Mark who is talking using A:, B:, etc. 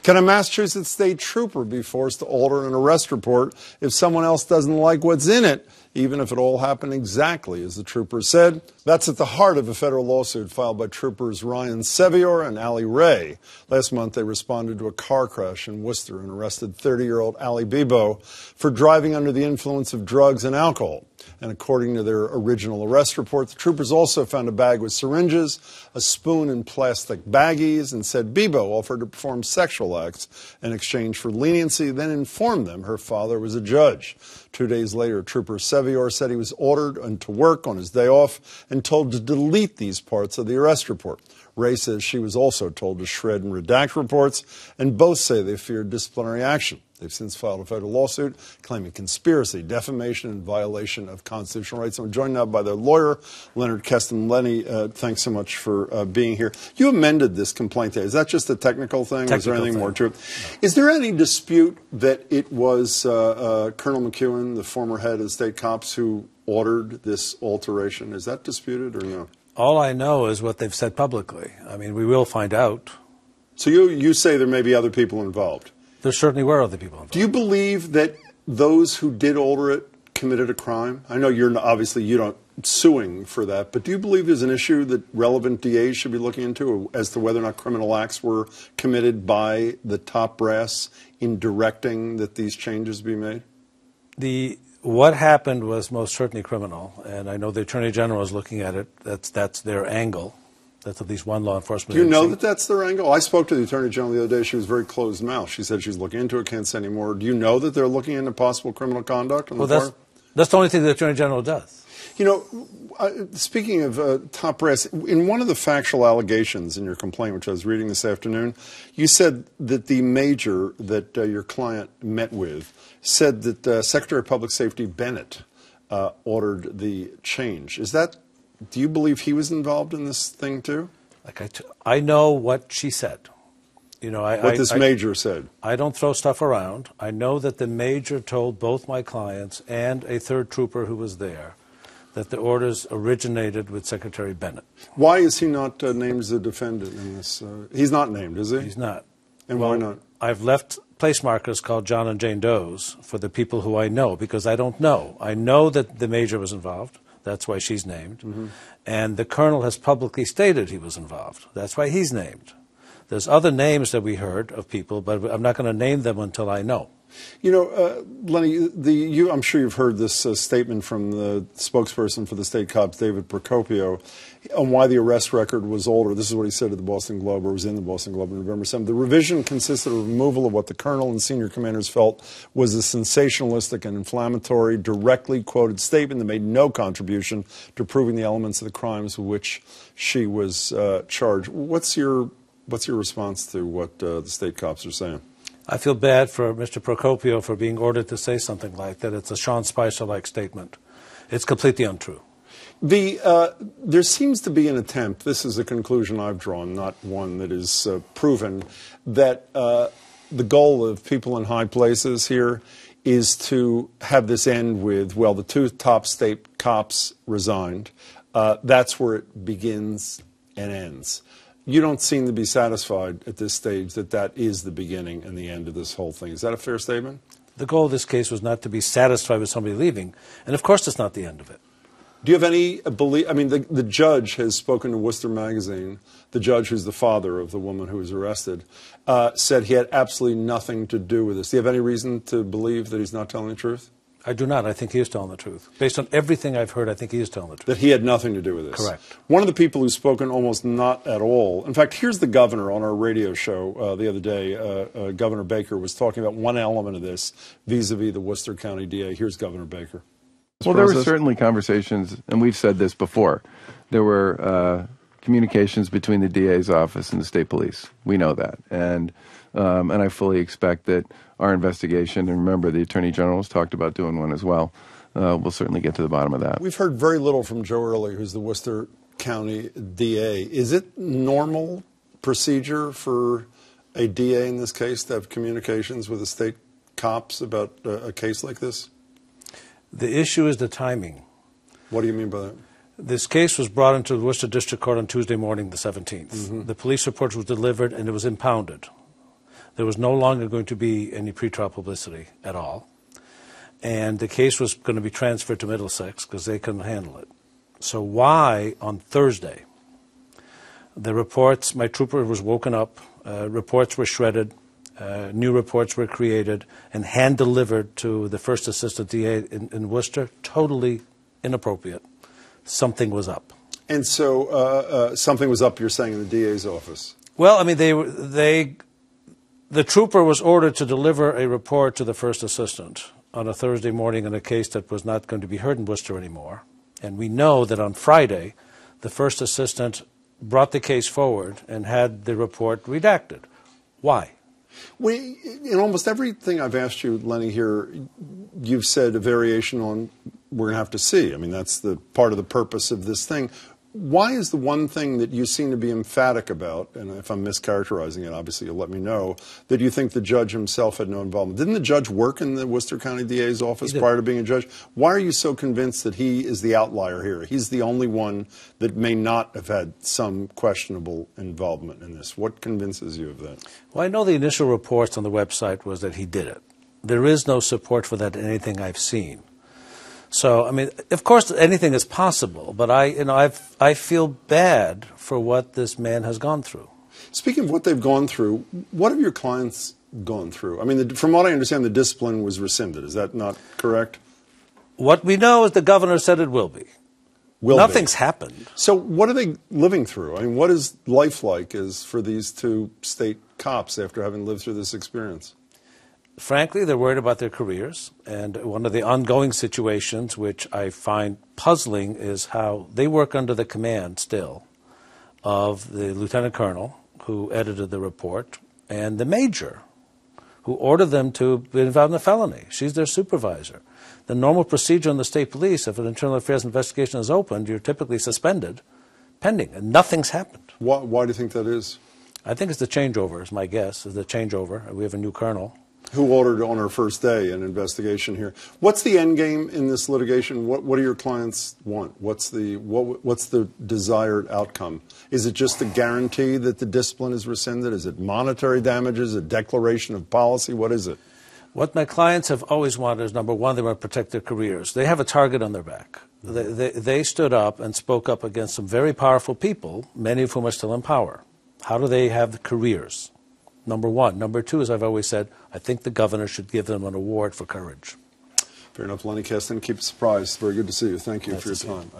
A: Can a Massachusetts state trooper be forced to alter an arrest report if someone else doesn't like what's in it, even if it all happened exactly as the trooper said? That's at the heart of a federal lawsuit filed by troopers Ryan Sevior and Ali Ray. Last month, they responded to a car crash in Worcester and arrested 30-year-old Ali Bibo for driving under the influence of drugs and alcohol. And according to their original arrest report, the troopers also found a bag with syringes, a spoon and plastic baggies, and said Bibo offered to perform sexual acts in exchange for leniency, then informed them her father was a judge. 2 days later, Trooper Sevior said he was ordered into work on his day off and told to delete these parts of the arrest report. Ray says she was also told to shred and redact reports, and both say they feared disciplinary action. They've since filed a federal lawsuit claiming conspiracy, defamation, and violation of constitutional rights. I'm joined now by their lawyer, Leonard Keston. Lenny, thanks so much for being here. You amended this complaint today. Is that just a technical thing? Is there anything more to it? No. Is there any dispute that it was Colonel McEwen, the former head of the state cops, who ordered this alteration? Is that disputed or no?
B: All I know is what they've said publicly. I mean, we will find out.
A: So you say there may be other people involved?
B: There certainly were other people involved.
A: Do you believe that those who did order it committed a crime? I know obviously you don't suing for that, but do you believe there's an issue that relevant DAs should be looking into as to whether or not criminal acts were committed by the top brass in directing that these changes be made?
B: What happened was most certainly criminal, and I know the Attorney General is looking at it. That's their angle. That's at least one law enforcement
A: agency. Do you know
B: that
A: that's their angle? I spoke to the Attorney General the other day. She was very closed-mouthed. She said she's looking into it, can't say anymore. Do you know that they're looking into possible criminal conduct on the part?
B: That's the only thing the Attorney General does.
A: You know, speaking of top brass, in one of the factual allegations in your complaint, which I was reading this afternoon, you said that the major that your client met with said that Secretary of Public Safety Bennett ordered the change. Do you believe he was involved in this thing too?
B: I know what she said. You know,
A: what this major said.
B: I don't throw stuff around. I know that the major told both my clients and a third trooper who was there that the orders originated with Secretary Bennett.
A: Why is he not named as a defendant in this? He's not named, is he?
B: He's not.
A: And why not?
B: I've left place markers called John and Jane Doe's for the people who I know, because I don't know. I know that the major was involved. That's why she's named. Mm-hmm. And the colonel has publicly stated he was involved. That's why he's named. There's other names that we heard of people, but I'm not going to name them until I know.
A: You know, Lenny, I'm sure you've heard this statement from the spokesperson for the state cops, David Procopio, on why the arrest record was older. This is what he said to the Boston Globe, or was in the Boston Globe on November 7th. The revision consisted of removal of what the colonel and senior commanders felt was a sensationalistic and inflammatory, directly quoted statement that made no contribution to proving the elements of the crimes with which she was charged. What's your response to what the state cops are saying?
B: I feel bad for Mr. Procopio for being ordered to say something like that. It's a Sean Spicer-like statement. It's completely untrue.
A: There seems to be an attempt, this is a conclusion I've drawn, not one that is proven, that the goal of people in high places here is to have this end with, well, the two top state cops resigned. That's where it begins and ends. You don't seem to be satisfied at this stage that that is the beginning and the end of this whole thing. Is that a fair statement?
B: The goal of this case was not to be satisfied with somebody leaving, and of course it's not the end of it.
A: Do you have any belief? I mean, the judge has spoken to Worcester Magazine. The judge, who's the father of the woman who was arrested, said he had absolutely nothing to do with this. Do you have any reason to believe that he's not telling the truth?
B: I do not. I think he is telling the truth. Based on everything I've heard, I think he is telling the truth.
A: That he had nothing to do with this.
B: Correct.
A: One of the people who's spoken almost not at all. In fact, here's the governor on our radio show the other day. Governor Baker was talking about one element of this vis-a-vis the Worcester County DA. Here's Governor Baker.
C: Well, there were certainly conversations, and we've said this before. There were communications between the DA's office and the state police. We know that. And I fully expect that our investigation, and remember the Attorney General has talked about doing one as well, we'll certainly get to the bottom of that.
A: We've heard very little from Joe Early, who's the Worcester County DA. Is it normal procedure for a DA in this case to have communications with the state cops about a case like this?
B: The issue is the timing.
A: What do you mean by that?
B: This case was brought into the Worcester District Court on Tuesday morning, the 17th. Mm-hmm. The police report was delivered and it was impounded. There was no longer going to be any pretrial publicity at all. And the case was going to be transferred to Middlesex because they couldn't handle it. So why, on Thursday, the reports, my trooper was woken up, reports were shredded, new reports were created, and hand-delivered to the first assistant DA in Worcester, totally inappropriate. Something was up.
A: And so something was up, you're saying, in the DA's office?
B: Well, I mean, the trooper was ordered to deliver a report to the first assistant on a Thursday morning in a case that was not going to be heard in Worcester anymore. And we know that on Friday, the first assistant brought the case forward and had the report redacted. Why?
A: In almost everything I've asked you, Lenny, here, you've said a variation on we're going to have to see. I mean, that's the part of the purpose of this thing. Why is the one thing that you seem to be emphatic about, and if I'm mischaracterizing it, obviously you'll let me know, that you think the judge himself had no involvement? Didn't the judge work in the Worcester County DA's office prior to being a judge? Why are you so convinced that he is the outlier here? He's the only one that may not have had some questionable involvement in this. What convinces you of that?
B: Well, I know the initial reports on the website was that he did it. There is no support for that in anything I've seen. So, I mean, of course, anything is possible, but I feel bad for what this man has gone through.
A: Speaking of what they've gone through, what have your clients gone through? I mean, from what I understand, the discipline was rescinded. Is that not correct?
B: What we know is the governor said it will be. Nothing's happened.
A: So what are they living through? I mean, what is life like for these two state cops after having lived through this experience?
B: Frankly, they're worried about their careers, and one of the ongoing situations which I find puzzling is how they work under the command still of the lieutenant colonel who edited the report and the major who ordered them to be involved in a felony. She's their supervisor. The normal procedure in the state police, if an internal affairs investigation is opened, you're typically suspended pending, and nothing's happened.
A: Why do you think that is?
B: I think it's the changeover, is my guess, is the changeover. We have a new colonel.
A: Who ordered on her first day an investigation here? What's the end game in this litigation? What do your clients want? What's the desired outcome? Is it just the guarantee that the discipline is rescinded? Is it monetary damages, a declaration of policy? What is it?
B: What my clients have always wanted is, number one, they want to protect their careers. They have a target on their back. They stood up and spoke up against some very powerful people, many of whom are still in power. How do they have careers? Number one. Number two, as I've always said, I think the governor should give them an award for courage.
A: Fair enough. Lenny Keston, keep it surprised. Very good to see you. Thank you for your time.